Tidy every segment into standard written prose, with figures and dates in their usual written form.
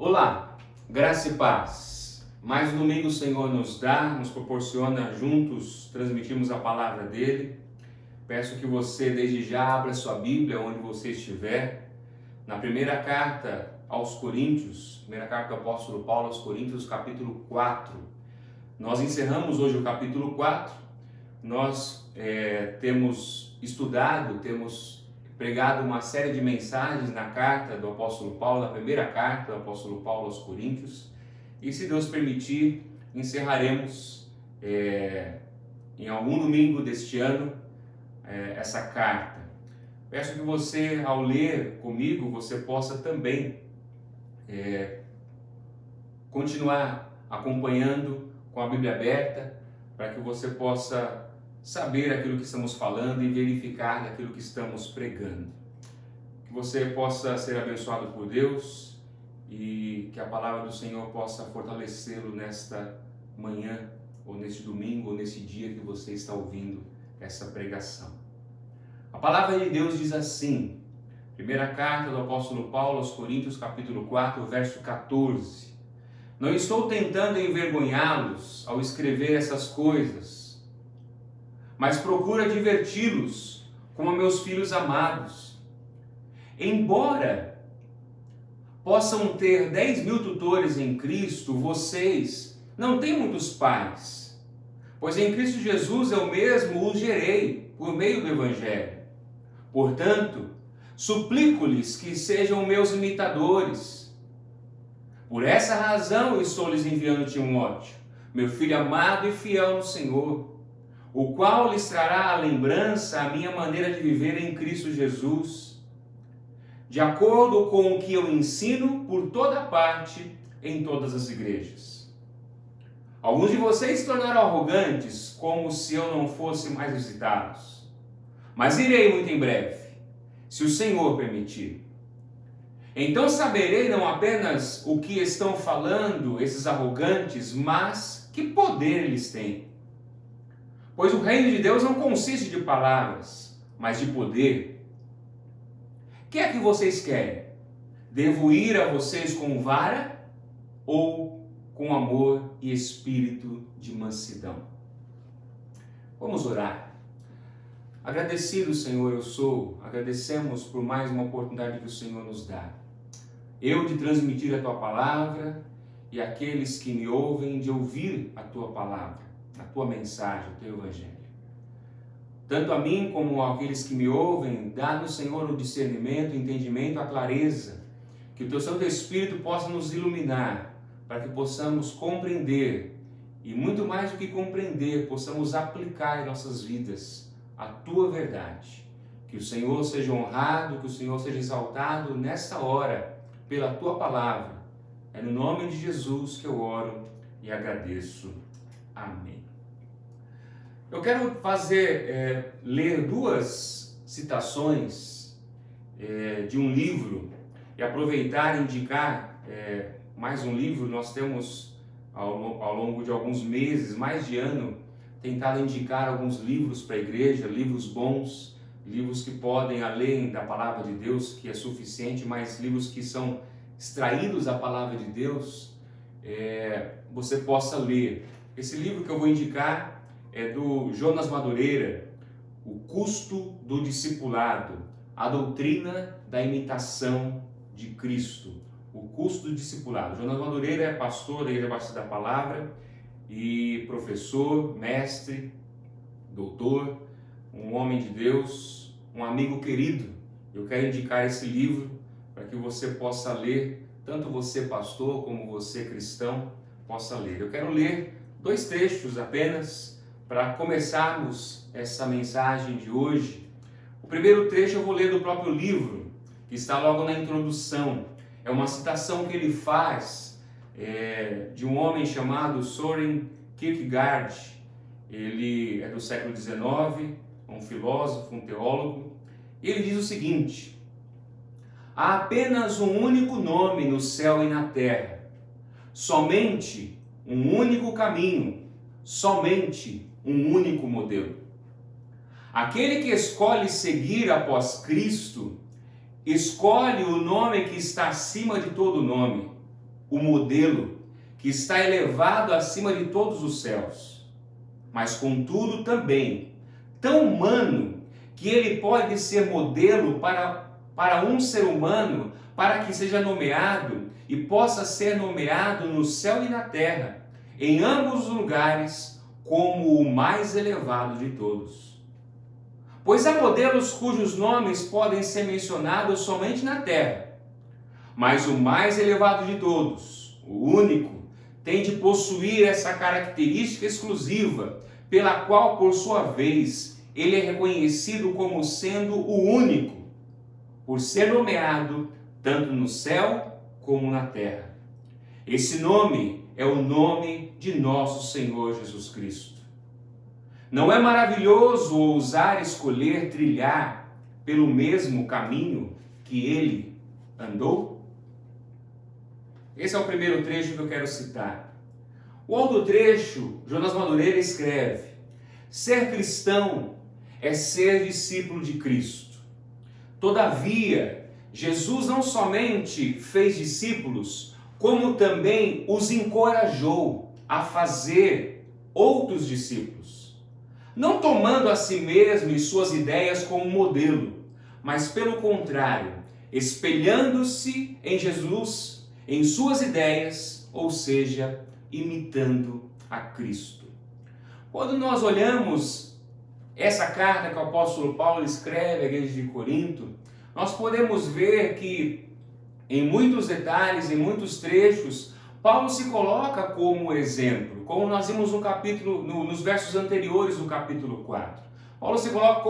Olá, graça e paz. Mais um domingo o Senhor nos dá, nos proporciona juntos transmitirmos a palavra dele. Peço que você desde já abra sua Bíblia onde você estiver. Na primeira carta aos Coríntios, primeira carta do apóstolo Paulo aos Coríntios, capítulo 4. Nós encerramos hoje o capítulo 4. Nós temos estudado, temos pregado uma série de mensagens na carta do apóstolo Paulo, na primeira carta do apóstolo Paulo aos Coríntios, e se Deus permitir, encerraremos em algum domingo deste ano essa carta. Peço que você, ao ler comigo, você possa também continuar acompanhando com a Bíblia aberta, para que você possa saber aquilo que estamos falando e verificar aquilo que estamos pregando. Que você possa ser abençoado por Deus e que a palavra do Senhor possa fortalecê-lo nesta manhã, ou neste domingo, ou nesse dia que você está ouvindo essa pregação. A palavra de Deus diz assim, primeira carta do apóstolo Paulo aos Coríntios, capítulo 4, verso 14. Não estou tentando envergonhá-los ao escrever essas coisas, mas procuro diverti-los como meus filhos amados. Embora possam ter 10.000 tutores em Cristo, vocês não têm muitos pais, pois em Cristo Jesus eu mesmo os gerei por meio do Evangelho. Portanto, suplico-lhes que sejam meus imitadores. Por essa razão eu estou lhes enviando Timóteo, meu filho amado e fiel no Senhor, o qual lhes trará a lembrança a minha maneira de viver em Cristo Jesus, de acordo com o que eu ensino por toda parte em todas as igrejas. Alguns de vocês se tornaram arrogantes, como se eu não fosse mais visitá-los. Mas irei muito em breve, se o Senhor permitir. Então saberei não apenas o que estão falando esses arrogantes, mas que poder eles têm. Pois o reino de Deus não consiste de palavras, mas de poder. O que é que vocês querem? Devo ir a vocês com vara ou com amor e espírito de mansidão? Vamos orar. Agradecido, Senhor, eu sou. Agradecemos por mais uma oportunidade que o Senhor nos dá. Eu de transmitir a Tua palavra e aqueles que me ouvem de ouvir a Tua palavra, a Tua mensagem, o Teu Evangelho. Tanto a mim como aqueles que me ouvem, dá-nos, Senhor, o discernimento, o entendimento, a clareza, que o Teu Santo Espírito possa nos iluminar, para que possamos compreender, e muito mais do que compreender, possamos aplicar em nossas vidas a Tua verdade. Que o Senhor seja honrado, que o Senhor seja exaltado nesta hora, pela Tua palavra. É no nome de Jesus que eu oro e agradeço. Amém. Eu quero ler duas citações de um livro e aproveitar e indicar mais um livro. Nós temos, ao longo de alguns meses, mais de ano, tentado indicar alguns livros para a igreja, livros bons, livros que podem, além da palavra de Deus, que é suficiente, mas livros que são extraídos da palavra de Deus, você possa ler. Esse livro que eu vou indicar é do Jonas Madureira, O Custo do Discipulado, a doutrina da imitação de Cristo. O custo do discipulado. Jonas Madureira é pastor da Igreja Batista da Palavra e professor, mestre, doutor, um homem de Deus, um amigo querido. Eu quero indicar esse livro para que você possa ler, tanto você pastor como você cristão possa ler. Eu quero ler dois trechos apenas para começarmos essa mensagem de hoje. O primeiro trecho eu vou ler do próprio livro, que está logo na introdução. É uma citação que ele faz de um homem chamado Søren Kierkegaard. Ele é do século XIX, um filósofo, um teólogo. E ele diz o seguinte: há apenas um único nome no céu e na terra, somente um único caminho, somente um único modelo. Aquele que escolhe seguir após Cristo, escolhe o nome que está acima de todo nome, o modelo, que está elevado acima de todos os céus, mas contudo também tão humano que ele pode ser modelo para um ser humano, para que seja nomeado e possa ser nomeado no céu e na terra, em ambos os lugares, como o mais elevado de todos. Pois há modelos cujos nomes podem ser mencionados somente na terra, mas o mais elevado de todos, o único, tem de possuir essa característica exclusiva, pela qual, por sua vez, ele é reconhecido como sendo o único, por ser nomeado tanto no céu como na terra. Esse nome é o nome de nosso Senhor Jesus Cristo. Não é maravilhoso ousar escolher trilhar pelo mesmo caminho que ele andou? Esse é o primeiro trecho que eu quero citar. O outro trecho, Jonas Madureira escreve: ser cristão é ser discípulo de Cristo. Todavia, Jesus não somente fez discípulos, como também os encorajou a fazer outros discípulos. Não tomando a si mesmo e suas ideias como modelo, mas pelo contrário, espelhando-se em Jesus, em suas ideias, ou seja, imitando a Cristo. Quando nós olhamos essa carta que o apóstolo Paulo escreve à igreja de Corinto, nós podemos ver que em muitos detalhes, em muitos trechos, Paulo se coloca como exemplo, como nós vimos no capítulo, nos versos anteriores do capítulo 4. Paulo se coloca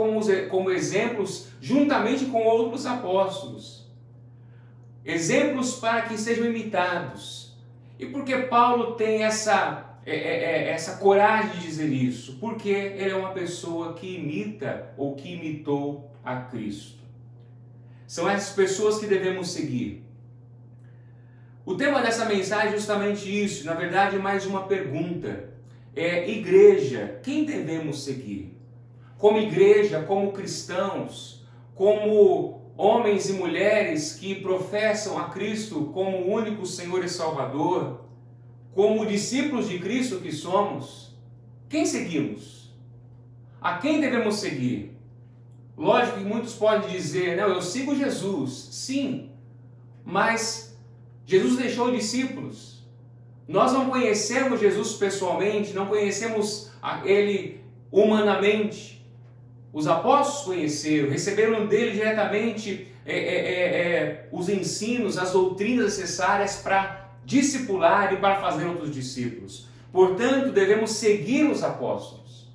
como exemplos juntamente com outros apóstolos. Exemplos para que sejam imitados. E por que Paulo tem essa coragem de dizer isso? Porque ele é uma pessoa que imita ou que imitou a Cristo. São essas pessoas que devemos seguir. O tema dessa mensagem é justamente isso, na verdade mais uma pergunta. Igreja, quem devemos seguir? Como igreja, como cristãos, como homens e mulheres que professam a Cristo como o único Senhor e Salvador, como discípulos de Cristo que somos, quem seguimos? A quem devemos seguir? Lógico que muitos podem dizer, não, eu sigo Jesus. Sim, mas Jesus deixou discípulos. Nós não conhecemos Jesus pessoalmente, não conhecemos Ele humanamente. Os apóstolos conheceram, receberam dele diretamente os ensinos, as doutrinas necessárias para discipular e para fazer outros discípulos. Portanto, devemos seguir os apóstolos.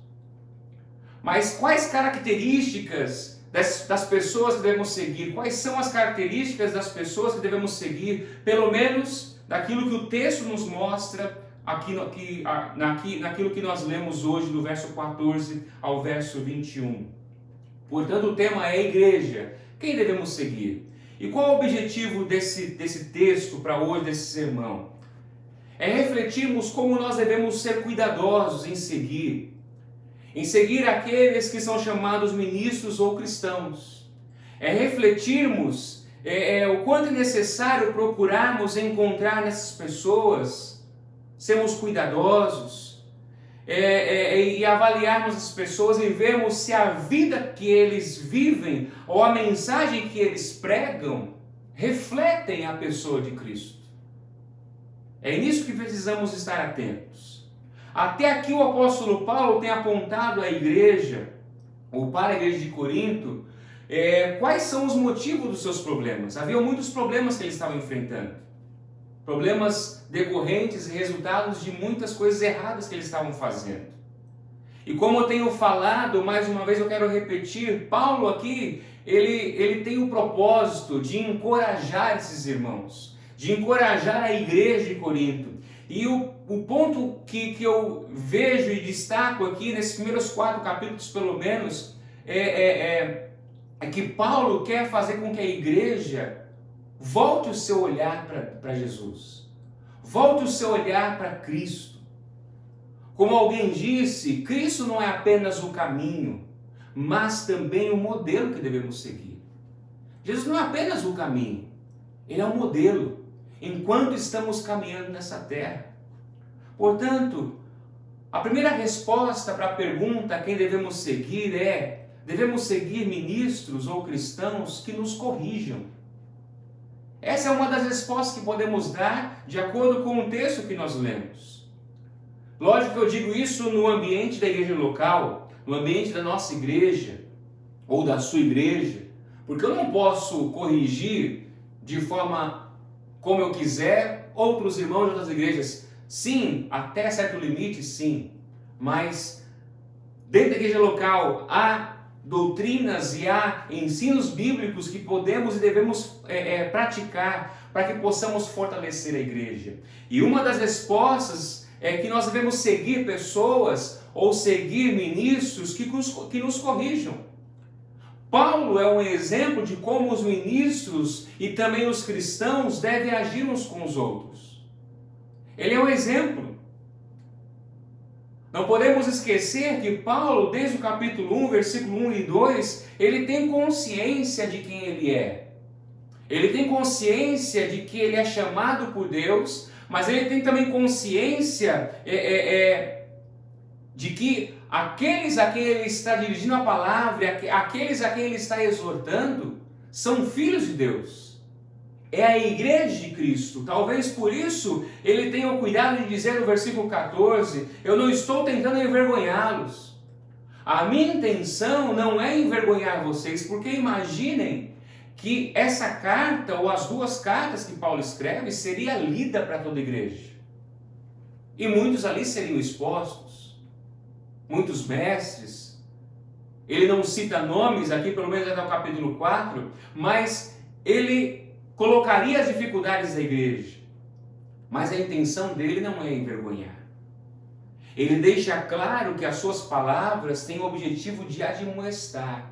Mas quais características das pessoas que devemos seguir? Quais são as características das pessoas que devemos seguir? Pelo menos daquilo que o texto nos mostra naquilo que nós lemos hoje, do verso 14 ao verso 21. Portanto, o tema é igreja. Quem devemos seguir? E qual é o objetivo desse texto para hoje, desse sermão? É refletirmos como nós devemos ser cuidadosos em seguir aqueles que são chamados ministros ou cristãos. É refletirmos o quanto é necessário procurarmos encontrar nessas pessoas, sermos cuidadosos, e avaliarmos as pessoas e vermos se a vida que eles vivem ou a mensagem que eles pregam refletem a pessoa de Cristo. É nisso que precisamos estar atentos. Até aqui o apóstolo Paulo tem apontado à igreja, ou para a igreja de Corinto, quais são os motivos dos seus problemas. Havia muitos problemas que eles estavam enfrentando. Problemas decorrentes e resultados de muitas coisas erradas que eles estavam fazendo. E como eu tenho falado, mais uma vez eu quero repetir, Paulo aqui, ele tem o propósito de encorajar esses irmãos, de encorajar a igreja de Corinto. E o ponto que eu vejo e destaco aqui, nesses primeiros 4 capítulos pelo menos, é que Paulo quer fazer com que a igreja volte o seu olhar para Jesus. Volte o seu olhar para Cristo. Como alguém disse, Cristo não é apenas o caminho, mas também o modelo que devemos seguir. Jesus não é apenas o caminho, Ele é o modelo. enquanto estamos caminhando nessa terra. Portanto, a primeira resposta para a pergunta a quem devemos seguir é: devemos seguir ministros ou cristãos que nos corrijam. Essa é uma das respostas que podemos dar de acordo com o texto que nós lemos. Lógico que eu digo isso no ambiente da igreja local, no ambiente da nossa igreja ou da sua igreja, porque eu não posso corrigir de forma como eu quiser outros irmãos de outras igrejas. Sim, até certo limite, sim, mas dentro da igreja local há doutrinas e há ensinos bíblicos que podemos e devemos praticar para que possamos fortalecer a igreja. E uma das respostas é que nós devemos seguir pessoas ou seguir ministros que nos corrijam. Paulo é um exemplo de como os ministros e também os cristãos devem agir uns com os outros. Ele é um exemplo. Não podemos esquecer que Paulo, desde o capítulo 1, versículo 1 e 2, ele tem consciência de quem ele é. Ele tem consciência de que ele é chamado por Deus, mas ele tem também consciência de que aqueles a quem ele está dirigindo a palavra, aqueles a quem ele está exortando, são filhos de Deus. É a igreja de Cristo. Talvez por isso ele tenha o cuidado de dizer no versículo 14: eu não estou tentando envergonhá-los. A minha intenção não é envergonhar vocês, porque imaginem que essa carta, ou as duas cartas que Paulo escreve, seria lida para toda a igreja. E muitos ali seriam expostos. Muitos mestres. Ele não cita nomes aqui, pelo menos até o capítulo 4, mas ele colocaria as dificuldades da igreja, mas a intenção dele não é envergonhar. Ele deixa claro que as suas palavras têm o objetivo de admoestar.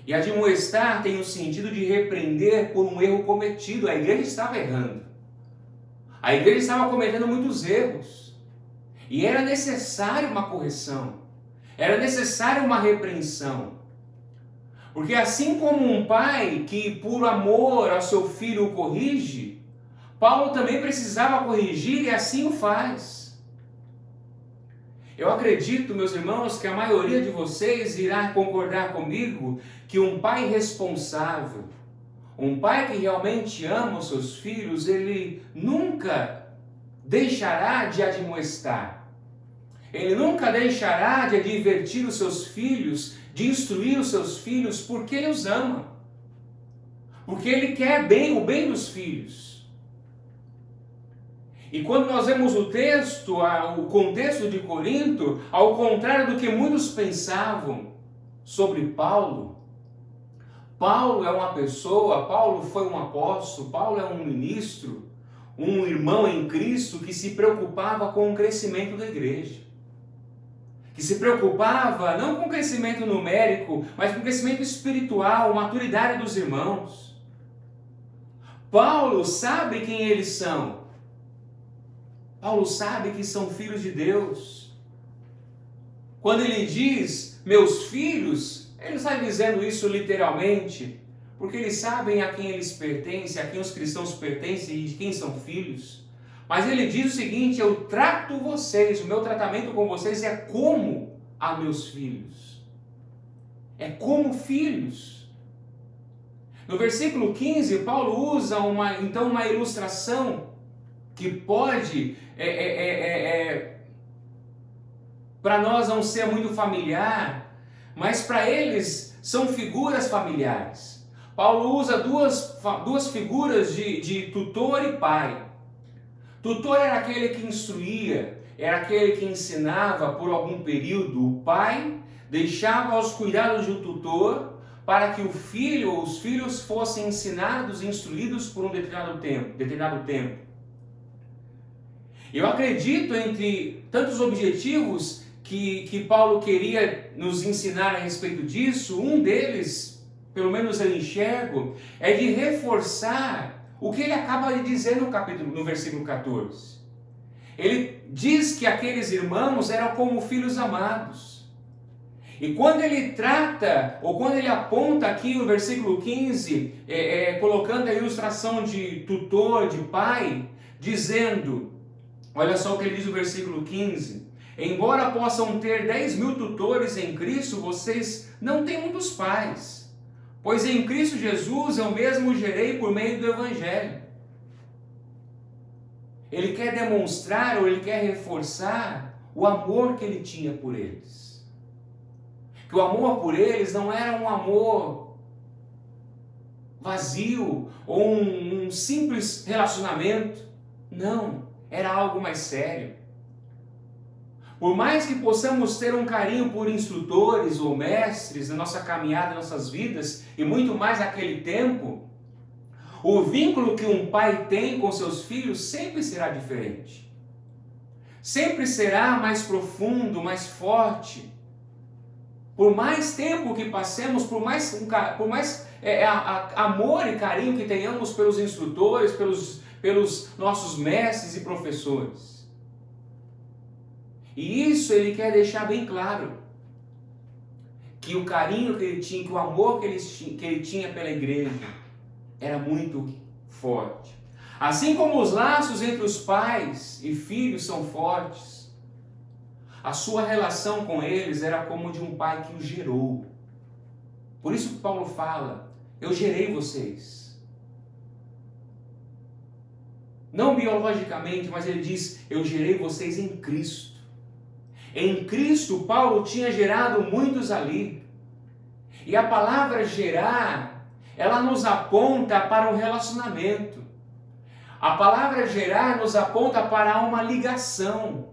E admoestar tem o sentido de repreender por um erro cometido. A igreja estava errando. A igreja estava cometendo muitos erros. E era necessário uma correção. Era necessário uma repreensão. Porque assim como um pai que por amor ao seu filho o corrige, Paulo também precisava corrigir e assim o faz. Eu acredito, meus irmãos, que a maioria de vocês irá concordar comigo que um pai responsável, um pai que realmente ama os seus filhos, ele nunca deixará de admoestar. Ele nunca deixará de advertir os seus filhos, de instruir os seus filhos, porque ele os ama. Porque ele quer o bem dos filhos. E quando nós vemos o texto, o contexto de Corinto, ao contrário do que muitos pensavam sobre Paulo, Paulo é uma pessoa, Paulo foi um apóstolo, Paulo é um ministro, um irmão em Cristo que se preocupava com o crescimento da igreja. Que se preocupava não com o crescimento numérico, mas com o crescimento espiritual, maturidade dos irmãos. Paulo sabe quem eles são. Paulo sabe que são filhos de Deus. Quando ele diz, meus filhos, ele não está dizendo isso literalmente, porque eles sabem a quem eles pertencem, a quem os cristãos pertencem e de quem são filhos. Mas ele diz o seguinte: eu trato vocês, o meu tratamento com vocês é como a meus filhos. É como filhos. No versículo 15, Paulo usa uma ilustração que pode, para nós não ser muito familiar, mas para eles são figuras familiares. Paulo usa duas figuras de tutor e pai. Tutor era aquele que instruía, era aquele que ensinava por algum período. O pai deixava aos cuidados do tutor para que o filho ou os filhos fossem ensinados e instruídos por um determinado tempo. Eu acredito, entre tantos objetivos que Paulo queria nos ensinar a respeito disso, um deles, pelo menos eu enxergo, é de reforçar o que ele acaba de dizer no versículo 14. Ele diz que aqueles irmãos eram como filhos amados. E quando ele trata, ou quando ele aponta aqui no versículo 15, colocando a ilustração de tutor, de pai, dizendo, olha só o que ele diz no versículo 15: embora possam ter 10.000 tutores em Cristo, vocês não têm muitos pais, pois em Cristo Jesus eu mesmo gerei por meio do Evangelho. Ele quer demonstrar, ou ele quer reforçar o amor que ele tinha por eles. Que o amor por eles não era um amor vazio, ou um simples relacionamento. Não, era algo mais sério. Por mais que possamos ter um carinho por instrutores ou mestres na nossa caminhada, nas nossas vidas, e muito mais naquele tempo, o vínculo que um pai tem com seus filhos sempre será diferente. Sempre será mais profundo, mais forte. Por mais tempo que passemos, por mais amor e carinho que tenhamos pelos instrutores, pelos nossos mestres e professores. E isso ele quer deixar bem claro, que o carinho que ele tinha, que o amor que ele tinha pela igreja era muito forte. Assim como os laços entre os pais e filhos são fortes, a sua relação com eles era como de um pai que os gerou. Por isso que Paulo fala, eu gerei vocês. Não biologicamente, mas ele diz, eu gerei vocês em Cristo. Em Cristo, Paulo tinha gerado muitos ali. E a palavra gerar, ela nos aponta para um relacionamento. A palavra gerar nos aponta para uma ligação.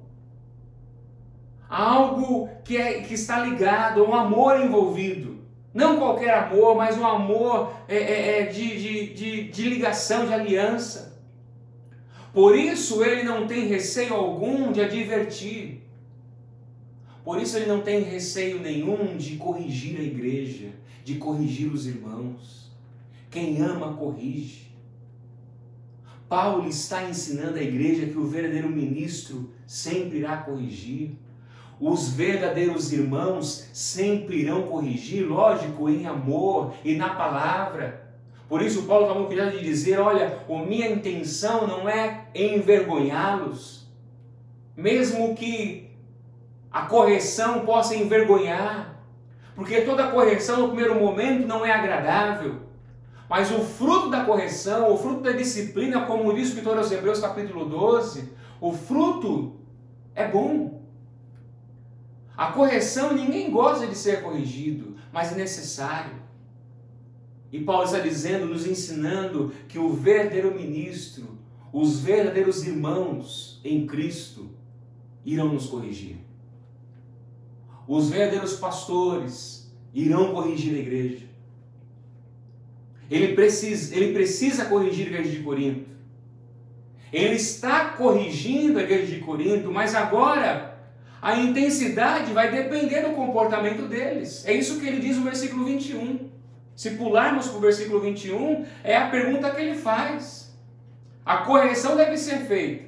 Algo que está ligado, um amor envolvido. Não qualquer amor, mas um amor de ligação, de aliança. Por isso ele não tem receio algum de advertir. Por isso ele não tem receio nenhum de corrigir a igreja, de corrigir os irmãos. Quem ama, corrige. Paulo está ensinando à igreja que o verdadeiro ministro sempre irá corrigir. Os verdadeiros irmãos sempre irão corrigir, lógico, em amor e na palavra. Por isso Paulo tomou cuidado de dizer, olha, a minha intenção não é envergonhá-los, mesmo que a correção possa envergonhar, porque toda correção no primeiro momento não é agradável, mas o fruto da correção, o fruto da disciplina, como diz o escritor aos Hebreus capítulo 12, o fruto é bom. A correção, ninguém gosta de ser corrigido, mas é necessário. E Paulo está dizendo, nos ensinando que o verdadeiro ministro, os verdadeiros irmãos em Cristo irão nos corrigir. Os verdadeiros pastores irão corrigir a igreja. Ele precisa corrigir a igreja de Corinto. Ele está corrigindo a igreja de Corinto, mas agora a intensidade vai depender do comportamento deles. É isso que ele diz no versículo 21. Se pularmos para o versículo 21, é a pergunta que ele faz. A correção deve ser feita,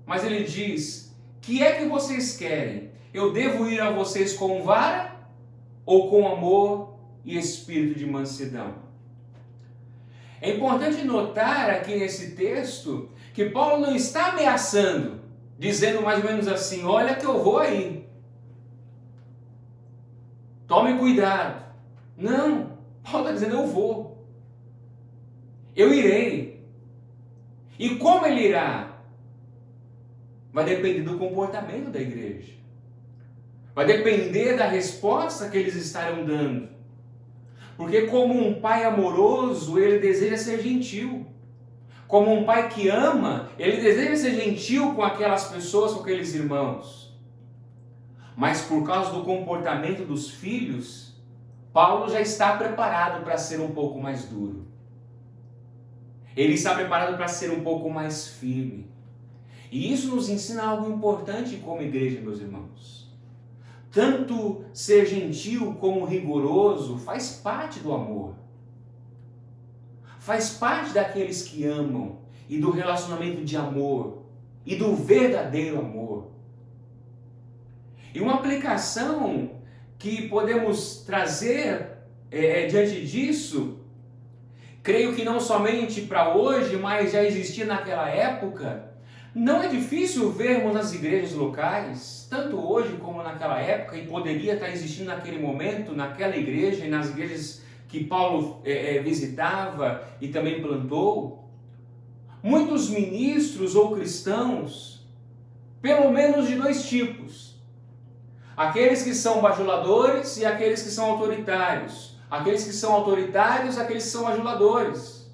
mas ele diz, que é que vocês querem? Eu devo ir a vocês com vara ou com amor e espírito de mansidão? É importante notar aqui nesse texto que Paulo não está ameaçando, dizendo mais ou menos assim, olha que eu vou aí. Tome cuidado. Não, Paulo está dizendo eu vou. Eu irei. E como ele irá? Vai depender do comportamento da igreja. Vai depender da resposta que eles estarão dando. Porque como um pai amoroso, ele deseja ser gentil. Como um pai que ama, ele deseja ser gentil com aquelas pessoas, com aqueles irmãos. Mas por causa do comportamento dos filhos, Paulo já está preparado para ser um pouco mais duro. Ele está preparado para ser um pouco mais firme. E isso nos ensina algo importante como igreja, meus irmãos. Tanto ser gentil como rigoroso faz parte do amor. Faz parte daqueles que amam e do relacionamento de amor e do verdadeiro amor. E uma aplicação que podemos trazer diante disso, creio que não somente para hoje, mas já existia naquela época. Não é difícil vermos nas igrejas locais, tanto hoje como naquela época, e poderia estar existindo naquele momento, naquela igreja e nas igrejas que Paulo visitava e também plantou, muitos ministros ou cristãos, pelo menos de dois tipos: aqueles que são bajuladores e aqueles que são autoritários. Aqueles que são autoritários, aqueles que são bajuladores.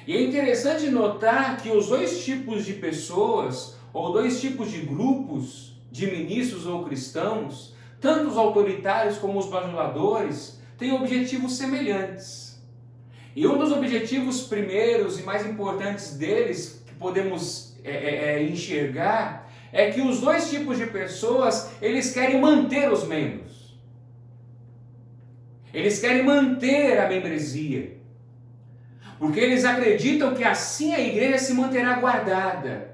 E é interessante notar que os dois tipos de pessoas, ou dois tipos de grupos de ministros ou cristãos, tanto os autoritários como os bajuladores, têm objetivos semelhantes. E um dos objetivos primeiros e mais importantes deles, que podemos enxergar, é que os dois tipos de pessoas, eles querem manter os membros. Eles querem manter a membresia, porque eles acreditam que assim a igreja se manterá guardada.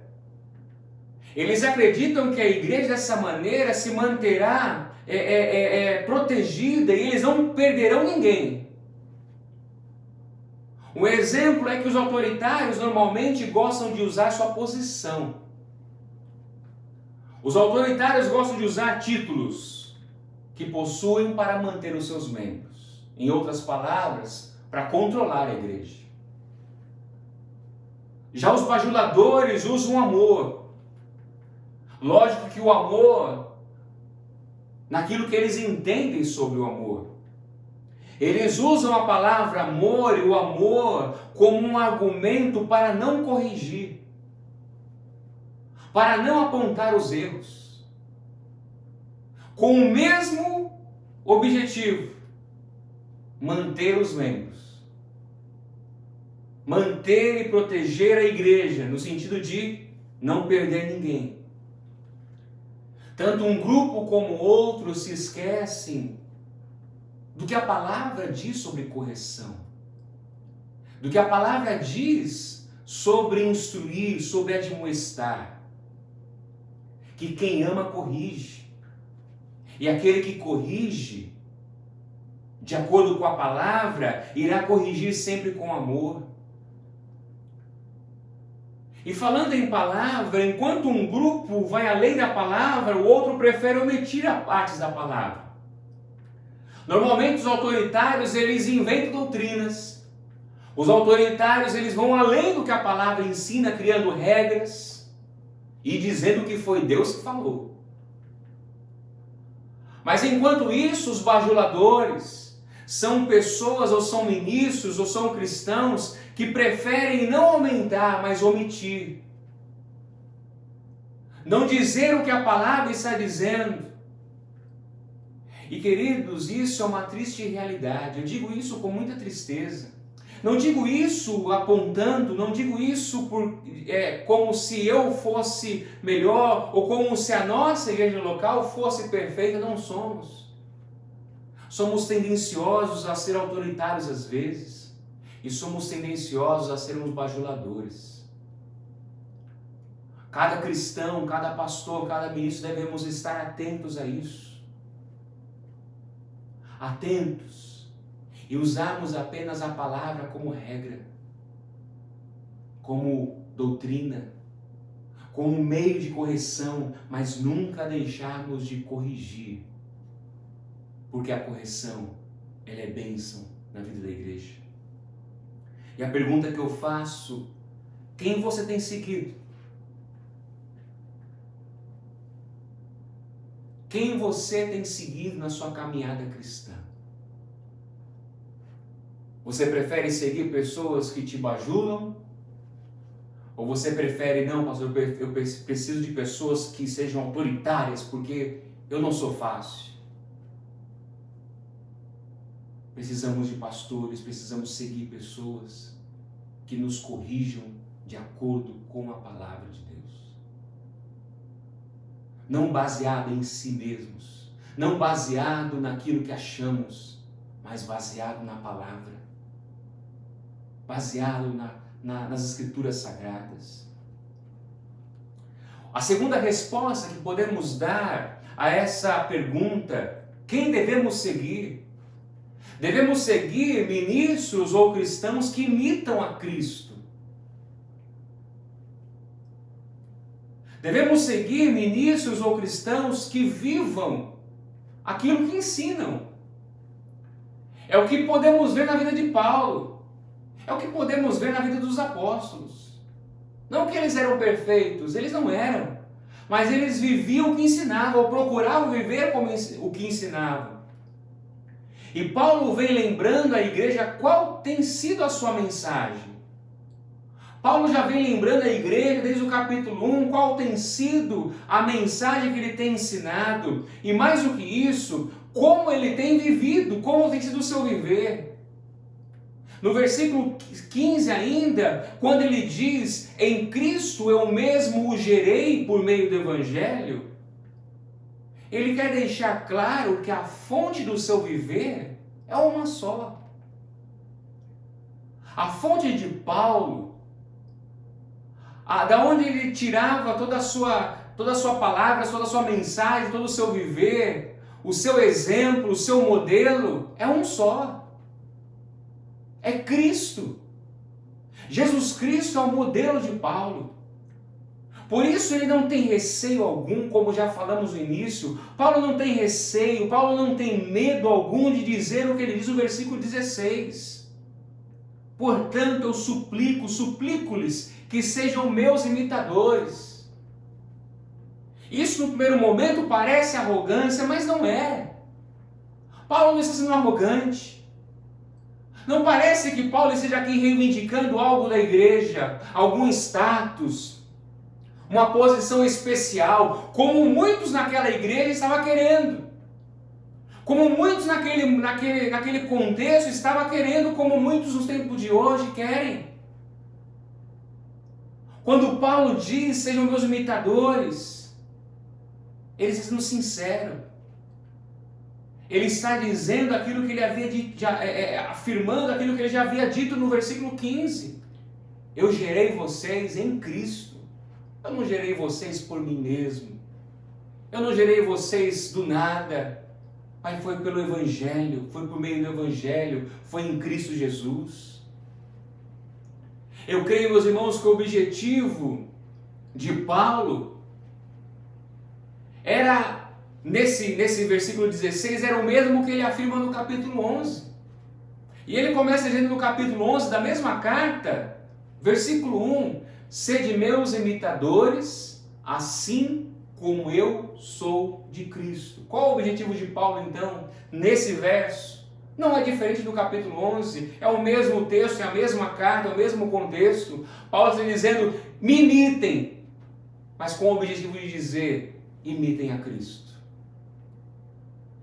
Eles acreditam que a igreja dessa maneira se manterá protegida e eles não perderão ninguém. Um exemplo é que os autoritários normalmente gostam de usar sua posição. Os autoritários gostam de usar títulos que possuem para manter os seus membros. Em outras palavras, para controlar a igreja. Já os bajuladores usam o amor. Lógico que o amor, naquilo que eles entendem sobre o amor. Eles usam a palavra amor e o amor como um argumento para não corrigir, para não apontar os erros, com o mesmo objetivo: manter os membros, manter e proteger a igreja, no sentido de não perder ninguém. Tanto um grupo como outro se esquecem do que a palavra diz sobre correção, do que a palavra diz sobre instruir, sobre admoestar, que quem ama corrige, e aquele que corrige, de acordo com a palavra, irá corrigir sempre com amor. E falando em palavra, enquanto um grupo vai além da palavra, o outro prefere omitir a partes da palavra. Normalmente os autoritários, eles inventam doutrinas. Os autoritários, eles vão além do que a palavra ensina, criando regras e dizendo que foi Deus que falou. Mas enquanto isso, os bajuladores são pessoas, ou são ministros, ou são cristãos que preferem não aumentar, mas omitir. Não dizer o que a palavra está dizendo. E queridos, isso é uma triste realidade. Eu digo isso com muita tristeza. Não digo isso apontando, não digo isso como se eu fosse melhor, ou como se a nossa igreja local fosse perfeita. Não somos. Somos tendenciosos a ser autoritários às vezes, e somos tendenciosos a sermos bajuladores. Cada cristão, cada pastor, cada ministro devemos estar atentos a isso. Atentos. E usarmos apenas a palavra como regra, como doutrina, como meio de correção, mas nunca deixarmos de corrigir. Porque a correção, ela é bênção na vida da igreja. E a pergunta que eu faço: quem você tem seguido? Quem você tem seguido na sua caminhada cristã? Você prefere seguir pessoas que te bajulam? Ou você prefere, não, pastor, eu preciso de pessoas que sejam autoritárias, porque eu não sou fácil? Precisamos de pastores, precisamos seguir pessoas que nos corrijam de acordo com a palavra de Deus. Não baseado em si mesmos, não baseado naquilo que achamos, mas baseado na palavra, baseado nas escrituras sagradas. A segunda resposta que podemos dar a essa pergunta Quem devemos seguir? Devemos seguir ministros ou cristãos que imitam a Cristo. Devemos seguir ministros ou cristãos que vivam aquilo que ensinam. É o que podemos ver na vida de Paulo. É o que podemos ver na vida dos apóstolos. Não que eles eram perfeitos, eles não eram. Mas eles viviam o que ensinavam, ou procuravam viver como o que ensinavam. E Paulo vem lembrando à igreja qual tem sido a sua mensagem. Paulo já vem lembrando à igreja, desde o capítulo 1, qual tem sido a mensagem que ele tem ensinado. E mais do que isso, como ele tem vivido, como tem sido o seu viver. No versículo 15 ainda, quando ele diz, em Cristo eu mesmo o gerei por meio do Evangelho, ele quer deixar claro que a fonte do seu viver é uma só. A fonte de Paulo, da onde ele tirava toda a sua palavra, toda a sua mensagem, todo o seu viver, o seu exemplo, o seu modelo, é um só. É Cristo. Jesus Cristo é o modelo de Paulo. Por isso ele não tem receio algum, como já falamos no início. Paulo não tem receio, Paulo não tem medo algum de dizer o que ele diz no versículo 16. Portanto, eu suplico-lhes que sejam meus imitadores. Isso no primeiro momento parece arrogância, mas não é. Paulo não está sendo arrogante. Não parece que Paulo esteja aqui reivindicando algo da igreja, algum status, uma posição especial, como muitos naquela igreja estavam querendo. Como muitos naquele contexto estavam querendo, como muitos nos tempos de hoje querem. Quando Paulo diz, sejam meus imitadores, ele está sendo sincero. Ele está dizendo aquilo que ele havia dito, afirmando aquilo que ele já havia dito no versículo 15. Eu gerei vocês em Cristo. Eu não gerei vocês por mim mesmo. Eu não gerei vocês do nada. Mas foi pelo Evangelho, foi por meio do Evangelho, foi em Cristo Jesus. Eu creio, meus irmãos, que o objetivo de Paulo era, nesse versículo 16, era o mesmo que ele afirma no capítulo 11. E ele começa dizendo no capítulo 11 da mesma carta, versículo 1, sede meus imitadores, assim como eu sou de Cristo. Qual o objetivo de Paulo, então, nesse verso? Não é diferente do capítulo 11, é o mesmo texto, é a mesma carta, é o mesmo contexto. Paulo está dizendo, me imitem, mas com o objetivo de dizer, imitem a Cristo.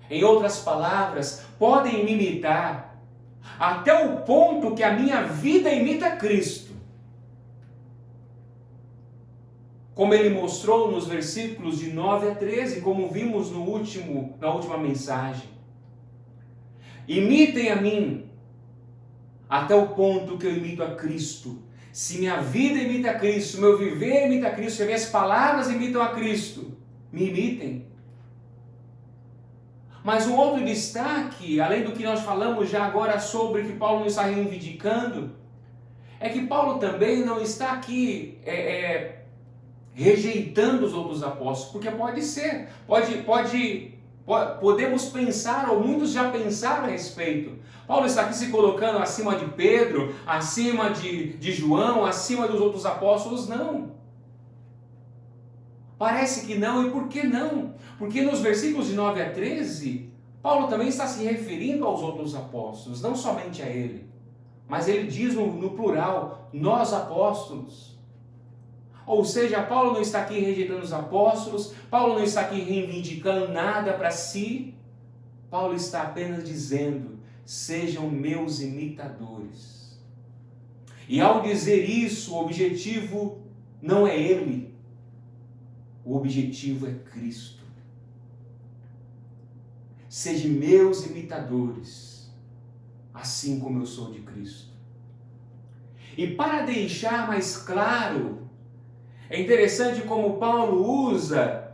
Em outras palavras, podem me imitar, até o ponto que a minha vida imita Cristo. Como ele mostrou nos versículos de 9 a 13, como vimos na última mensagem. Imitem a mim, até o ponto que eu imito a Cristo. Se minha vida imita a Cristo, meu viver imita a Cristo, se minhas palavras imitam a Cristo, me imitem. Mas um outro destaque, além do que nós falamos já agora sobre que Paulo não está reivindicando, é que Paulo também não está aqui rejeitando os outros apóstolos, porque pode ser, podemos pensar, ou muitos já pensaram a respeito. Paulo está aqui se colocando acima de Pedro, acima de João, acima dos outros apóstolos? Não. Parece que não, e por que não? Porque nos versículos de 9 a 13, Paulo também está se referindo aos outros apóstolos, não somente a ele, mas ele diz no plural, nós apóstolos. Ou seja, Paulo não está aqui rejeitando os apóstolos, Paulo não está aqui reivindicando nada para si, Paulo está apenas dizendo, sejam meus imitadores. E ao dizer isso, o objetivo não é ele, o objetivo é Cristo. Sejam meus imitadores, assim como eu sou de Cristo. E para deixar mais claro, é interessante como Paulo usa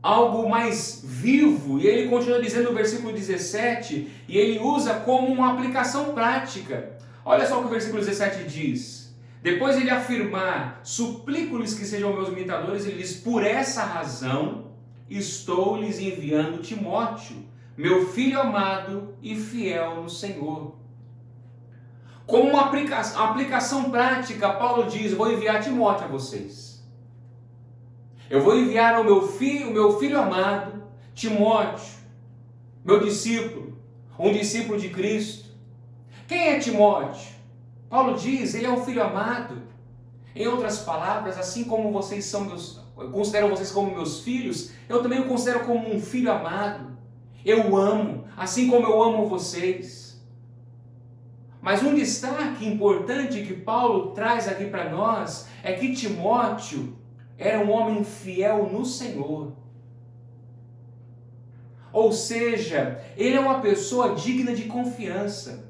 algo mais vivo, e ele continua dizendo no versículo 17, e ele usa como uma aplicação prática. Olha só o que o versículo 17 diz. Depois ele afirmar, suplico-lhes que sejam meus imitadores, ele diz, por essa razão estou-lhes enviando Timóteo, meu filho amado e fiel no Senhor. Como uma aplicação prática, Paulo diz, vou enviar Timóteo a vocês. Eu vou enviar o meu filho amado, Timóteo, meu discípulo, um discípulo de Cristo. Quem é Timóteo? Paulo diz, ele é um filho amado. Em outras palavras, assim como vocês são eu considero vocês como meus filhos, eu também o considero como um filho amado. Eu amo, assim como eu amo vocês. Mas um destaque importante que Paulo traz aqui para nós é que Timóteo era um homem fiel no Senhor. Ou seja, ele é uma pessoa digna de confiança.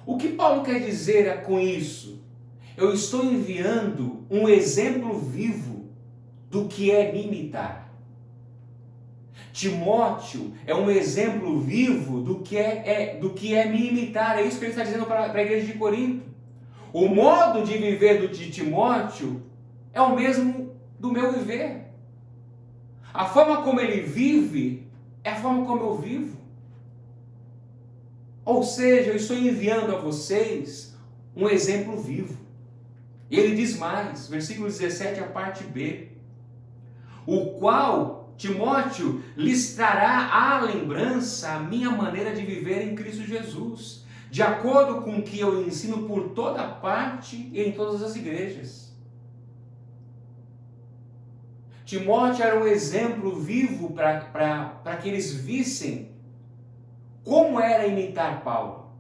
O que Paulo quer dizer com isso? Eu estou enviando um exemplo vivo do que é me imitar. Timóteo é um exemplo vivo do que é me imitar. É isso que ele está dizendo para a igreja de Corinto. O modo de viver de Timóteo é o mesmo do meu viver. A forma como ele vive é a forma como eu vivo. Ou seja, eu estou enviando a vocês um exemplo vivo. E ele diz mais, versículo 17, a parte B. O qual Timóteo lhes trará à lembrança a minha maneira de viver em Cristo Jesus, de acordo com o que eu ensino por toda parte e em todas as igrejas. Timóteo era um exemplo vivo para que eles vissem como era imitar Paulo.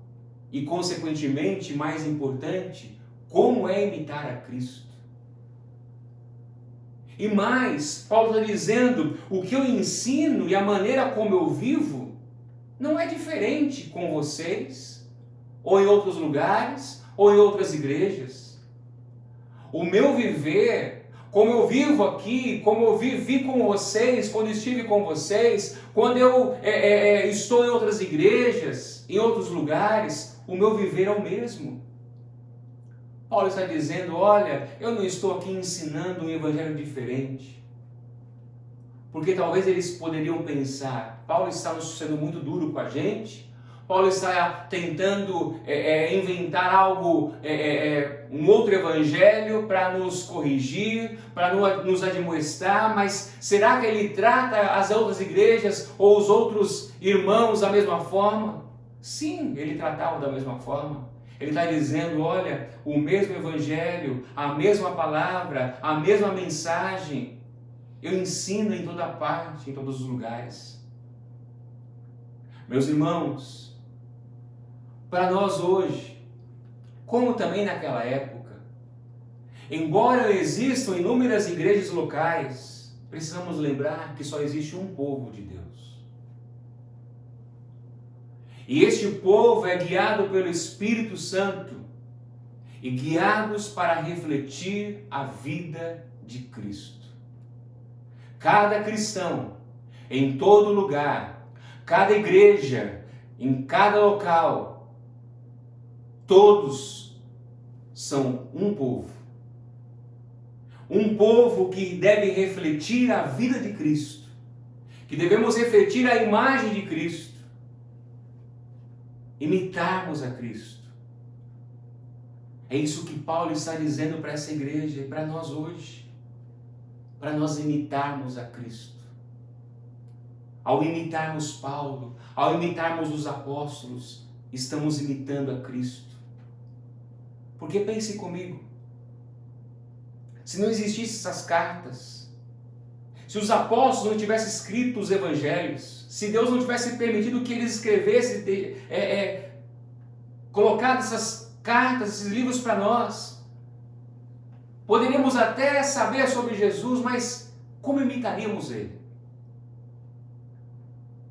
E, consequentemente, mais importante, como é imitar a Cristo. E mais, Paulo está dizendo, o que eu ensino e a maneira como eu vivo não é diferente com vocês, ou em outros lugares, ou em outras igrejas. O meu viver, como eu vivo aqui, como eu vivi com vocês, quando estive com vocês, quando eu estou em outras igrejas, em outros lugares, o meu viver é o mesmo. Paulo está dizendo, olha, eu não estou aqui ensinando um evangelho diferente. Porque talvez eles poderiam pensar, Paulo está sendo muito duro com a gente, Paulo está tentando inventar algo, um outro evangelho para nos corrigir, para nos admoestar, mas será que ele trata as outras igrejas ou os outros irmãos da mesma forma? Sim, ele tratava da mesma forma. Ele está dizendo, olha, o mesmo evangelho, a mesma palavra, a mesma mensagem, eu ensino em toda parte, em todos os lugares. Meus irmãos, para nós hoje, como também naquela época, embora existam inúmeras igrejas locais, precisamos lembrar que só existe um povo de Deus. E este povo é guiado pelo Espírito Santo e guiados para refletir a vida de Cristo. Cada cristão, em todo lugar, cada igreja, em cada local, todos são um povo. Um povo que deve refletir a vida de Cristo, que devemos refletir a imagem de Cristo, imitarmos a Cristo. É isso que Paulo está dizendo para essa igreja e para nós hoje, para nós imitarmos a Cristo. Ao imitarmos Paulo, ao imitarmos os apóstolos, estamos imitando a Cristo. Porque pense comigo, se não existissem essas cartas, se os apóstolos não tivessem escrito os evangelhos, se Deus não tivesse permitido que eles escrevessem, colocado essas cartas, esses livros para nós, poderíamos até saber sobre Jesus, mas como imitaríamos Ele?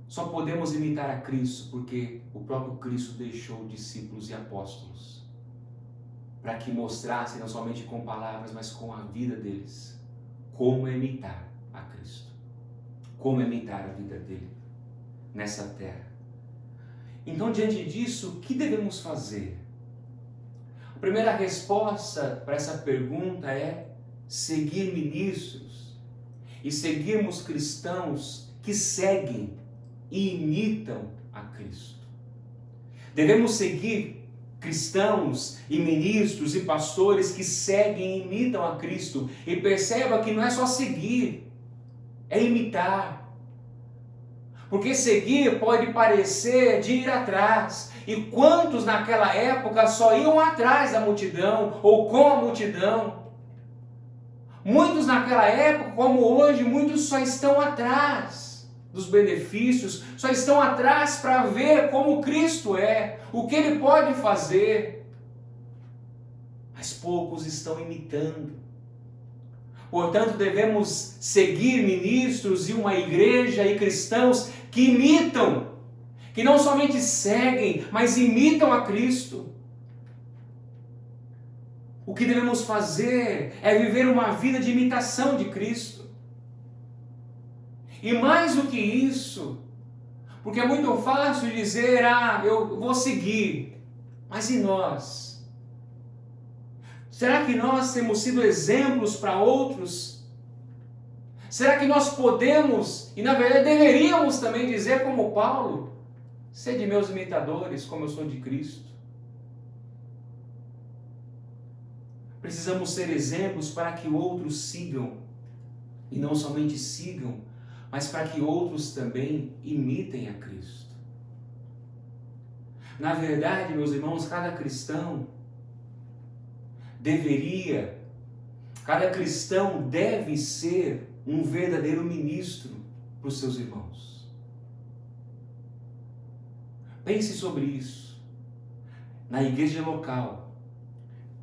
Só podemos imitar a Cristo porque o próprio Cristo deixou discípulos e apóstolos para que mostrassem não somente com palavras, mas com a vida deles como imitar a Cristo, como imitar a vida dele nessa terra. Então, diante disso, o que devemos fazer? A primeira resposta para essa pergunta é seguir ministros e seguirmos cristãos que seguem e imitam a Cristo. Devemos seguir cristãos e ministros e pastores que seguem e imitam a Cristo. E perceba que não é só seguir, é imitar. Porque seguir pode parecer de ir atrás. E quantos naquela época só iam atrás da multidão ou com a multidão? Muitos naquela época, como hoje, muitos só estão atrás dos benefícios, só estão atrás para ver como Cristo é, o que Ele pode fazer. Mas poucos estão imitando. Portanto, devemos seguir ministros e uma igreja e cristãos que imitam, que não somente seguem, mas imitam a Cristo. O que devemos fazer é viver uma vida de imitação de Cristo. E mais do que isso, porque é muito fácil dizer, eu vou seguir, mas e nós? Será que nós temos sido exemplos para outros? Será que nós podemos, e na verdade deveríamos também dizer como Paulo, sede meus imitadores, como eu sou de Cristo? Precisamos ser exemplos para que outros sigam, e não somente sigam, mas para que outros também imitem a Cristo. Na verdade, meus irmãos, cada cristão deve ser um verdadeiro ministro para os seus irmãos. Pense sobre isso. Na igreja local,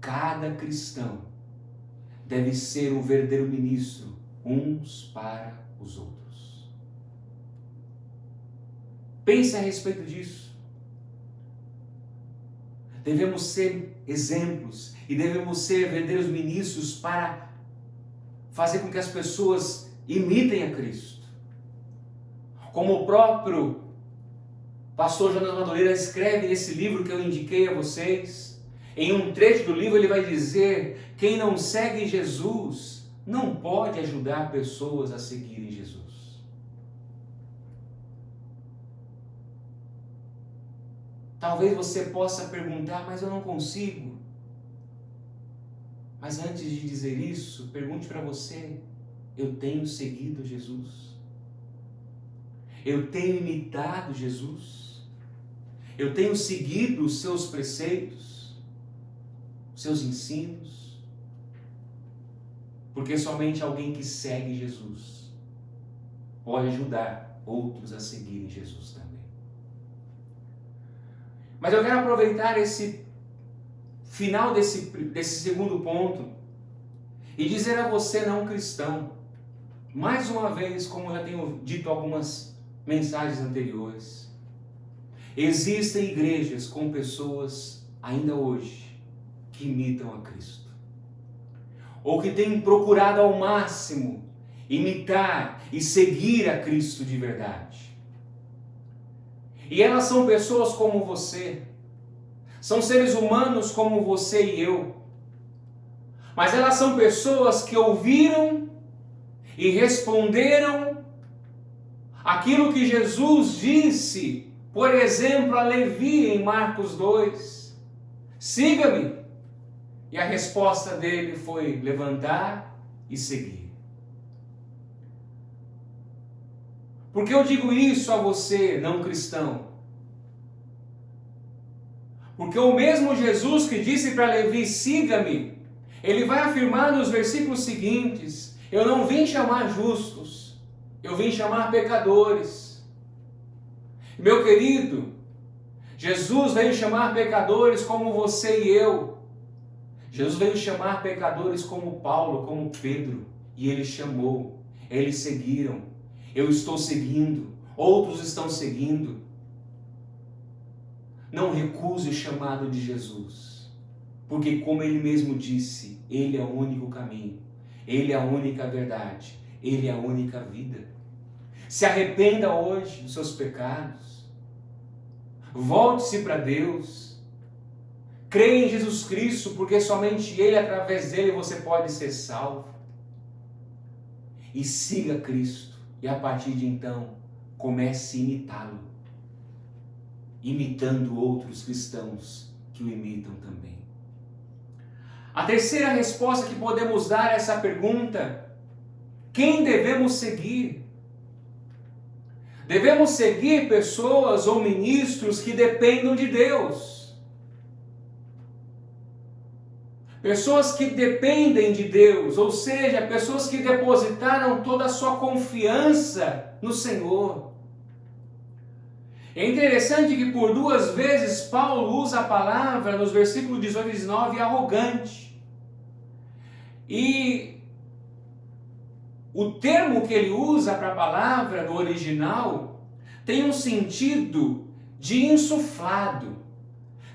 cada cristão deve ser um verdadeiro ministro uns para os outros. Pense a respeito disso. Devemos ser exemplos e devemos ser verdadeiros ministros para fazer com que as pessoas imitem a Cristo. Como o próprio pastor Jonas Madureira escreve nesse livro que eu indiquei a vocês, em um trecho do livro ele vai dizer: quem não segue Jesus não pode ajudar pessoas a seguirem Jesus. Talvez você possa perguntar, mas eu não consigo. Mas antes de dizer isso, pergunte para você: eu tenho seguido Jesus? Eu tenho imitado Jesus? Eu tenho seguido os seus preceitos, os seus ensinos? Porque somente alguém que segue Jesus pode ajudar outros a seguirem Jesus também. Mas eu quero aproveitar esse final desse segundo ponto e dizer a você não cristão, mais uma vez, como eu já tenho dito algumas mensagens anteriores, existem igrejas com pessoas ainda hoje que imitam a Cristo, ou que têm procurado ao máximo imitar e seguir a Cristo de verdade. E elas são pessoas como você, são seres humanos como você e eu, mas elas são pessoas que ouviram e responderam aquilo que Jesus disse, por exemplo, a Levi em Marcos 2, siga-me. E a resposta dele foi levantar e seguir. Por que eu digo isso a você, não cristão? Porque o mesmo Jesus que disse para Levi, siga-me, ele vai afirmar nos versículos seguintes: eu não vim chamar justos, eu vim chamar pecadores. Meu querido, Jesus veio chamar pecadores como você e eu. Jesus veio chamar pecadores como Paulo, como Pedro, e ele chamou, eles seguiram. Eu estou seguindo, outros estão seguindo. Não recuse o chamado de Jesus, porque como ele mesmo disse, ele é o único caminho, Ele é a única verdade, Ele é a única vida. Se arrependa hoje dos seus pecados, volte-se para Deus, creia em Jesus Cristo, porque somente Ele, através dele, você pode ser salvo. E siga Cristo, e a partir de então, comece a imitá-lo, imitando outros cristãos que o imitam também. A terceira resposta que podemos dar a essa pergunta: quem devemos seguir? Devemos seguir pessoas ou ministros que dependam de Deus. Pessoas que dependem de Deus, ou seja, pessoas que depositaram toda a sua confiança no Senhor. É interessante que por 2 vezes Paulo usa a palavra, nos versículos 18 e 19, arrogante. E o termo que ele usa para a palavra no original tem um sentido de insuflado,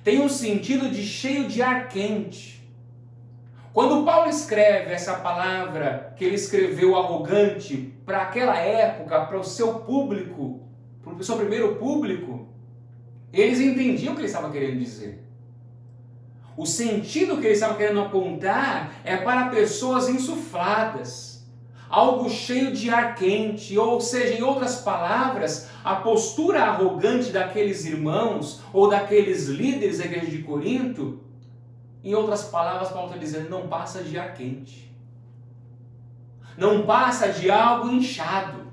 tem um sentido de cheio de ar quente. Quando Paulo escreve essa palavra que ele escreveu arrogante para aquela época, para o seu público, para o seu primeiro público, eles entendiam o que ele estava querendo dizer. O sentido que ele estava querendo apontar é para pessoas insufladas, algo cheio de ar quente, ou seja, em outras palavras, a postura arrogante daqueles irmãos ou daqueles líderes da igreja de Corinto, em outras palavras, Paulo está dizendo, não passa de ar quente, não passa de algo inchado.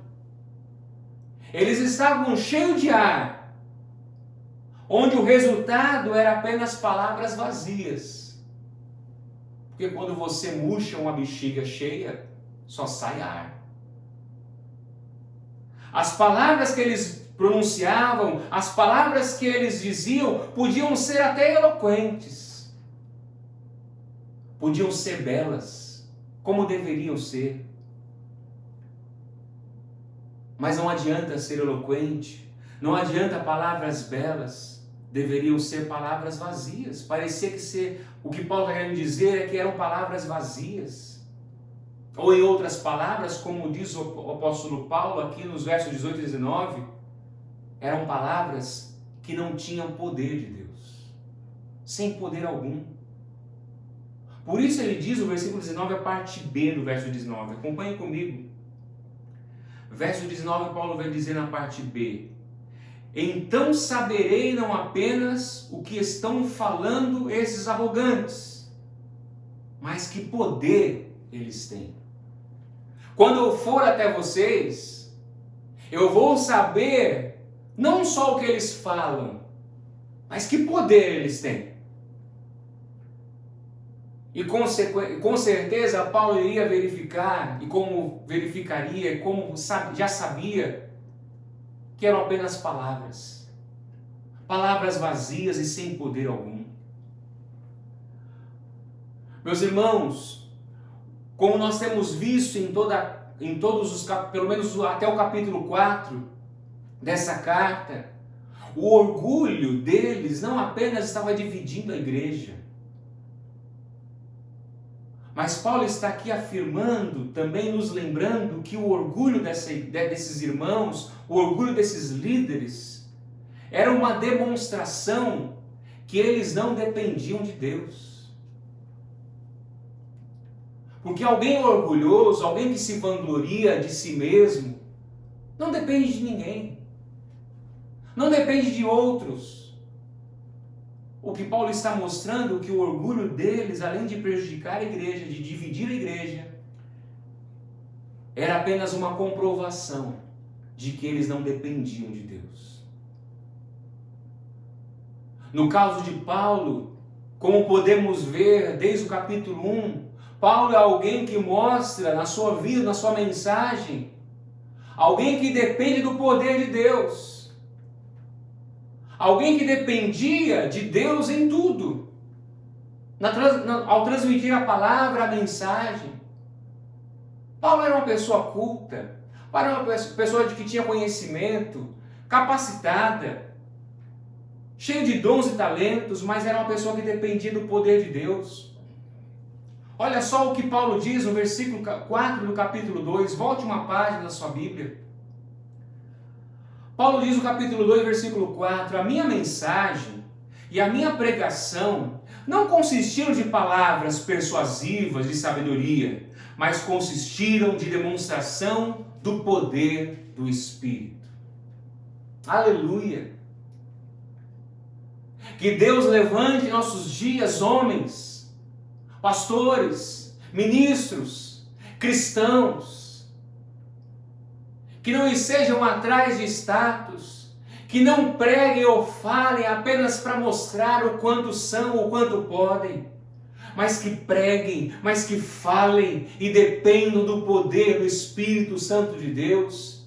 Eles estavam cheios de ar, onde o resultado era apenas palavras vazias. Porque quando você murcha uma bexiga cheia, só sai ar. As palavras que eles pronunciavam, as palavras que eles diziam, podiam ser até eloquentes. Podiam ser belas, como deveriam ser. Mas não adianta ser eloquente, não adianta palavras belas, deveriam ser palavras vazias. Parecia que o que Paulo está querendo dizer é que eram palavras vazias. Ou em outras palavras, como diz o apóstolo Paulo aqui nos versos 18 e 19, eram palavras que não tinham poder de Deus, sem poder algum. Por isso ele diz no versículo 19, a parte B do verso 19, acompanhe comigo. Verso 19, Paulo vai dizer na parte B: então saberei não apenas o que estão falando esses arrogantes, mas que poder eles têm. Quando eu for até vocês, eu vou saber não só o que eles falam, mas que poder eles têm. E com certeza Paulo iria verificar, e como verificaria, e como já sabia, que eram apenas palavras. Palavras vazias e sem poder algum. Meus irmãos, como nós temos visto em todos os capítulos, pelo menos até o capítulo 4 dessa carta, o orgulho deles não apenas estava dividindo a igreja, mas Paulo está aqui afirmando, também nos lembrando que o orgulho desses irmãos, o orgulho desses líderes, era uma demonstração que eles não dependiam de Deus. Porque alguém orgulhoso, alguém que se vangloria de si mesmo, não depende de ninguém, não depende de outros. O que Paulo está mostrando é que o orgulho deles, além de prejudicar a igreja, de dividir a igreja, era apenas uma comprovação de que eles não dependiam de Deus. No caso de Paulo, como podemos ver desde o capítulo 1, Paulo é alguém que mostra na sua vida, na sua mensagem, alguém que depende do poder de Deus. Alguém que dependia de Deus em tudo. Ao transmitir a palavra, a mensagem. Paulo era uma pessoa culta. Paulo era uma pessoa que tinha conhecimento, capacitada, cheio de dons e talentos, mas era uma pessoa que dependia do poder de Deus. Olha só o que Paulo diz no versículo 4 do capítulo 2. Volte uma página da sua Bíblia. Paulo diz no capítulo 2, versículo 4: a minha mensagem e a minha pregação não consistiram de palavras persuasivas de sabedoria, mas consistiram de demonstração do poder do Espírito. Aleluia! Que Deus levante em nossos dias homens, pastores, ministros, cristãos, que não estejam atrás de status, que não preguem ou falem apenas para mostrar o quanto são, o quanto podem, mas que preguem, mas que falem e dependam do poder do Espírito Santo de Deus.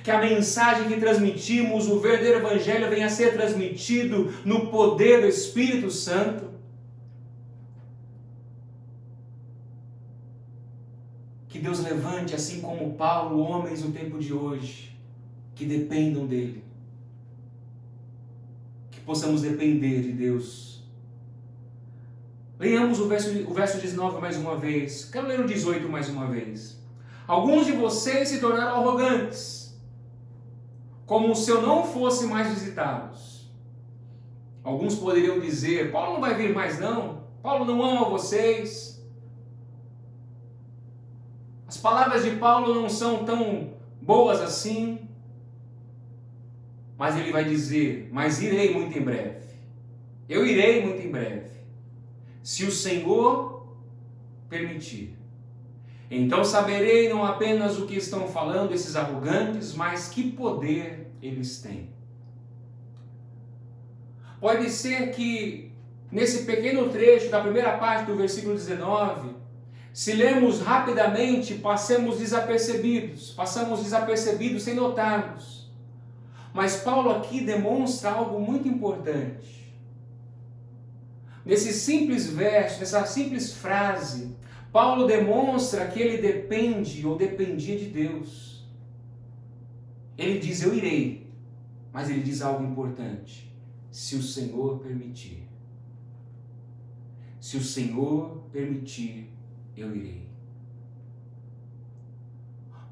Que a mensagem que transmitimos, o verdadeiro Evangelho, venha a ser transmitido no poder do Espírito Santo. Que Deus levante, assim como Paulo, homens no tempo de hoje, que dependam dele. Que possamos depender de Deus. Leiamos o verso 19 mais uma vez. Quero ler o 18 mais uma vez. Alguns de vocês se tornaram arrogantes, como se eu não fosse mais visitá-los. Alguns poderiam dizer: Paulo não vai vir mais não, Paulo não ama vocês. As palavras de Paulo não são tão boas assim. Mas ele vai dizer: mas irei muito em breve. Eu irei muito em breve, se o Senhor permitir. Então saberei não apenas o que estão falando esses arrogantes, mas que poder eles têm. Pode ser que nesse pequeno trecho da primeira parte do versículo 19, se lermos rapidamente, passamos desapercebidos sem notarmos. Mas Paulo aqui demonstra algo muito importante. Nesse simples verso, nessa simples frase, Paulo demonstra que ele depende ou dependia de Deus. Ele diz: eu irei, mas ele diz algo importante: se o Senhor permitir. Se o Senhor permitir, eu irei.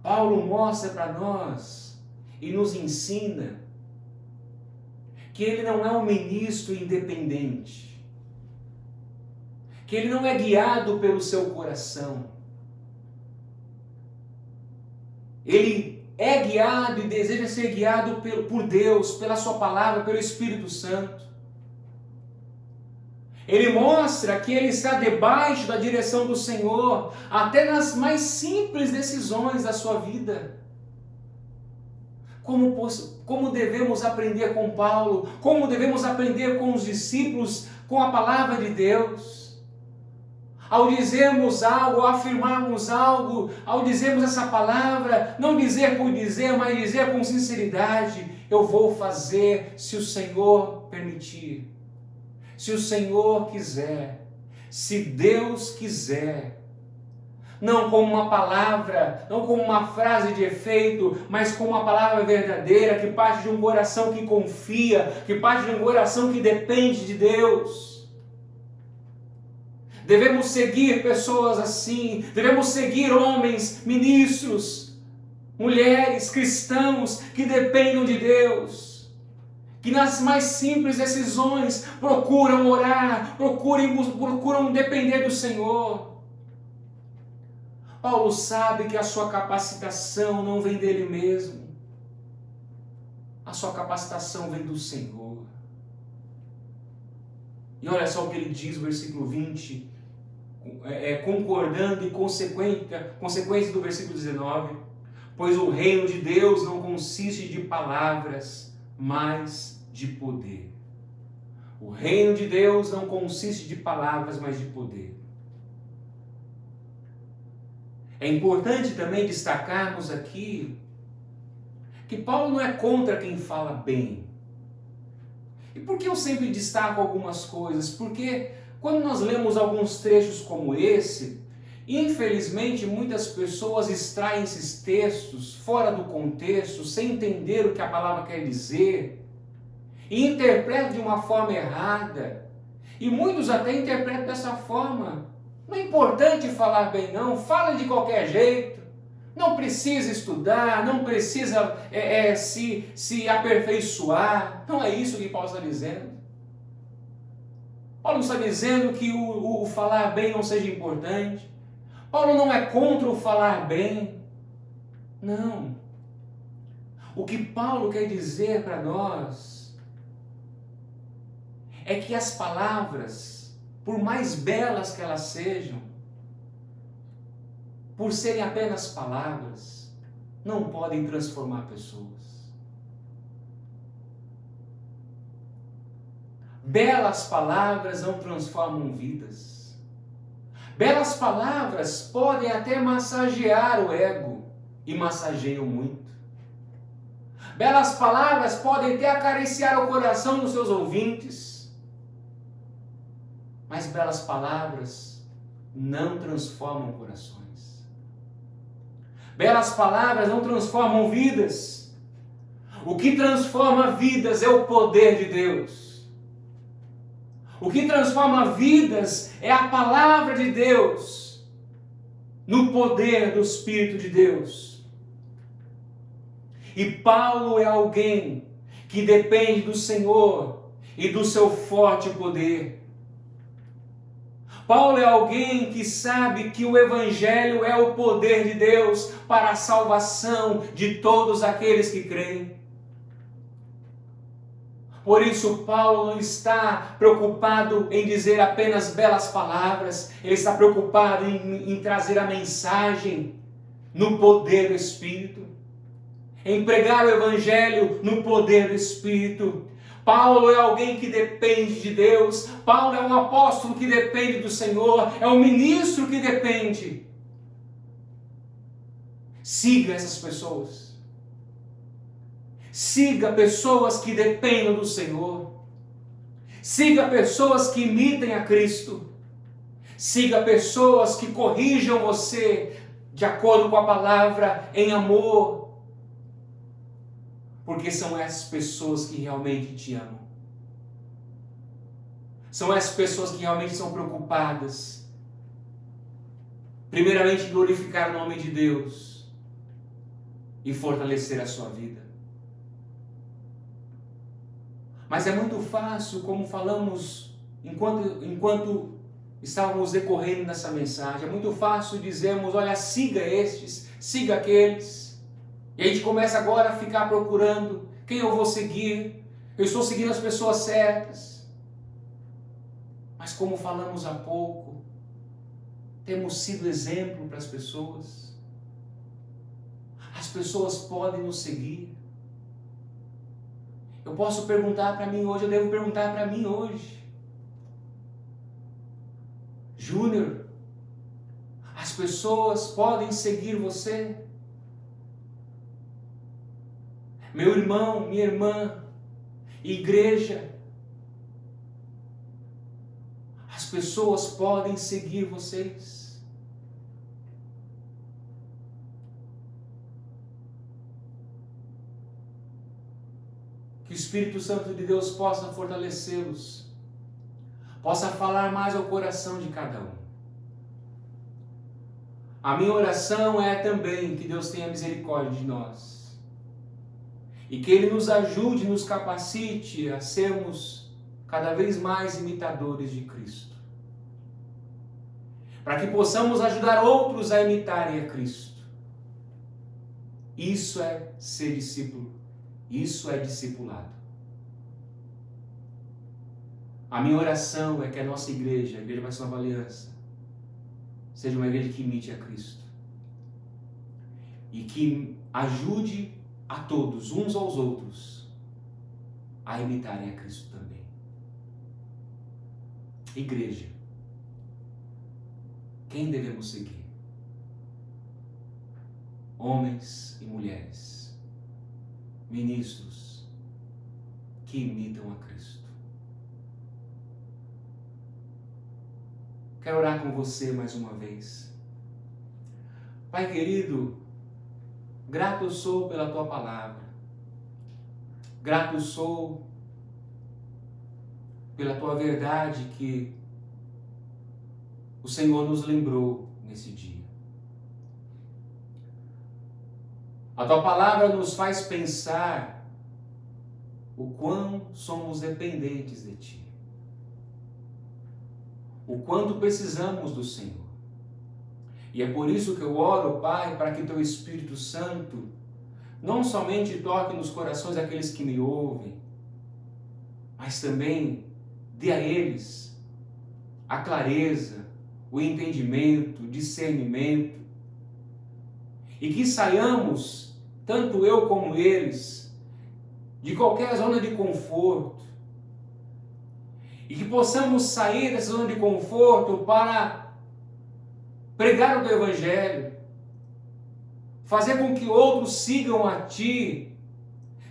Paulo mostra para nós e nos ensina que ele não é um ministro independente, que ele não é guiado pelo seu coração. Ele é guiado e deseja ser guiado por Deus, pela sua palavra, pelo Espírito Santo. Ele mostra que ele está debaixo da direção do Senhor, até nas mais simples decisões da sua vida. Como devemos aprender com Paulo, como devemos aprender com os discípulos, com a palavra de Deus. Ao dizermos algo, ao afirmarmos algo, ao dizermos essa palavra, não dizer por dizer, mas dizer com sinceridade: eu vou fazer se o Senhor permitir, se o Senhor quiser, se Deus quiser. Não como uma palavra, não como uma frase de efeito, mas como uma palavra verdadeira, que parte de um coração que confia, que parte de um coração que depende de Deus. Devemos seguir pessoas assim, devemos seguir homens, ministros, mulheres, cristãos que dependam de Deus, que nas mais simples decisões procuram orar, procuram depender do Senhor. Paulo sabe que a sua capacitação não vem dele mesmo, a sua capacitação vem do Senhor. E olha só o que ele diz no versículo 20, concordando e consequência do versículo 19: pois o reino de Deus não consiste de palavras, mas de poder. O reino de Deus não consiste de palavras, mas de poder. É importante também destacarmos aqui que Paulo não é contra quem fala bem. E por que eu sempre destaco algumas coisas? Porque quando nós lemos alguns trechos como esse, infelizmente muitas pessoas extraem esses textos fora do contexto, sem entender o que a palavra quer dizer, e interpretam de uma forma errada. E muitos até interpretam dessa forma: Não é importante falar bem não, fala de qualquer jeito. Não precisa estudar, não precisa se aperfeiçoar. Não é isso que Paulo está dizendo. Paulo não está dizendo que o falar bem não seja importante. Paulo não é contra o falar bem. Não. O que Paulo quer dizer para nós é que as palavras, por mais belas que elas sejam, por serem apenas palavras, não podem transformar pessoas. Belas palavras não transformam vidas. Belas palavras podem até massagear o ego, e massageiam muito. Belas palavras podem até acariciar o coração dos seus ouvintes. Mas belas palavras não transformam corações. Belas palavras não transformam vidas. O que transforma vidas é o poder de Deus. O que transforma vidas é a palavra de Deus, no poder do Espírito de Deus. E Paulo é alguém que depende do Senhor e do seu forte poder. Paulo é alguém que sabe que o Evangelho é o poder de Deus para a salvação de todos aqueles que creem. Por isso, Paulo não está preocupado em dizer apenas belas palavras, ele está preocupado em trazer a mensagem no poder do Espírito, em pregar o Evangelho no poder do Espírito. Paulo é alguém que depende de Deus, Paulo é um apóstolo que depende do Senhor, é um ministro que depende. Siga essas pessoas. Siga pessoas que dependam do Senhor. Siga pessoas que imitem a Cristo. Siga pessoas que corrijam você de acordo com a palavra, em amor. Porque são essas pessoas que realmente te amam. São essas pessoas que realmente são preocupadas. Primeiramente, glorificar o nome de Deus e fortalecer a sua vida. Mas é muito fácil, como falamos enquanto estávamos decorrendo nessa mensagem, é muito fácil dizermos, olha, siga estes, siga aqueles. E a gente começa agora a ficar procurando quem eu vou seguir. Eu estou seguindo as pessoas certas. Mas como falamos há pouco, temos sido exemplo para as pessoas. As pessoas podem nos seguir. Eu posso perguntar para mim hoje, eu devo perguntar para mim hoje. Júnior, as pessoas podem seguir você? Meu irmão, minha irmã, igreja, as pessoas podem seguir vocês? Que o Espírito Santo de Deus possa fortalecê-los, possa falar mais ao coração de cada um. A minha oração é também que Deus tenha misericórdia de nós e que Ele nos ajude, nos capacite a sermos cada vez mais imitadores de Cristo, para que possamos ajudar outros a imitarem a Cristo. Isso é ser discípulo. Isso é discipulado. A minha oração é que a nossa igreja, a Igreja Mais Nova Aliança, seja uma igreja que imite a Cristo. E que ajude a todos, uns aos outros, a imitarem a Cristo também. Igreja, quem devemos seguir? Homens e mulheres, ministros que imitam a Cristo. Quero orar com você mais uma vez. Pai querido, grato sou pela Tua palavra. Grato sou pela Tua verdade que o Senhor nos lembrou nesse dia. A tua palavra nos faz pensar o quão somos dependentes de ti. O quanto precisamos do Senhor. E é por isso que eu oro, Pai, para que teu Espírito Santo não somente toque nos corações daqueles que me ouvem, mas também dê a eles a clareza, o entendimento, o discernimento, e que saiamos, tanto eu como eles, de qualquer zona de conforto, e que possamos sair dessa zona de conforto para pregar o teu Evangelho, fazer com que outros sigam a ti,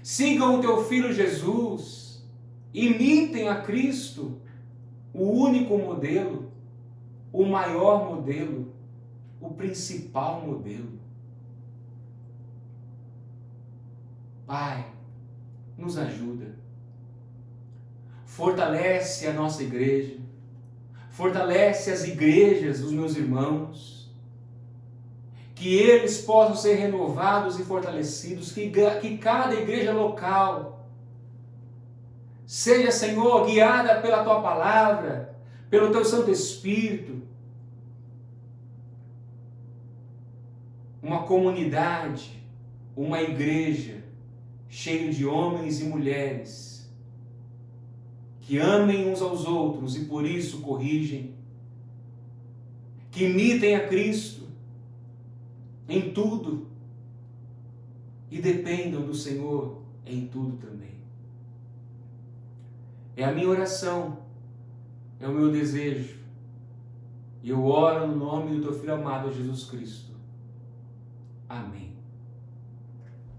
sigam o teu Filho Jesus, imitem a Cristo, o único modelo, o maior modelo, o principal modelo. Pai, nos ajuda, fortalece a nossa igreja, fortalece as igrejas dos meus irmãos, que eles possam ser renovados e fortalecidos, que cada igreja local seja, Senhor, guiada pela Tua Palavra, pelo Teu Santo Espírito, uma comunidade, uma igreja cheia de homens e mulheres que amem uns aos outros e por isso corrigem, que imitem a Cristo em tudo e dependam do Senhor em tudo também. É a minha oração, é o meu desejo, e eu oro no nome do teu Filho amado Jesus Cristo. Amém.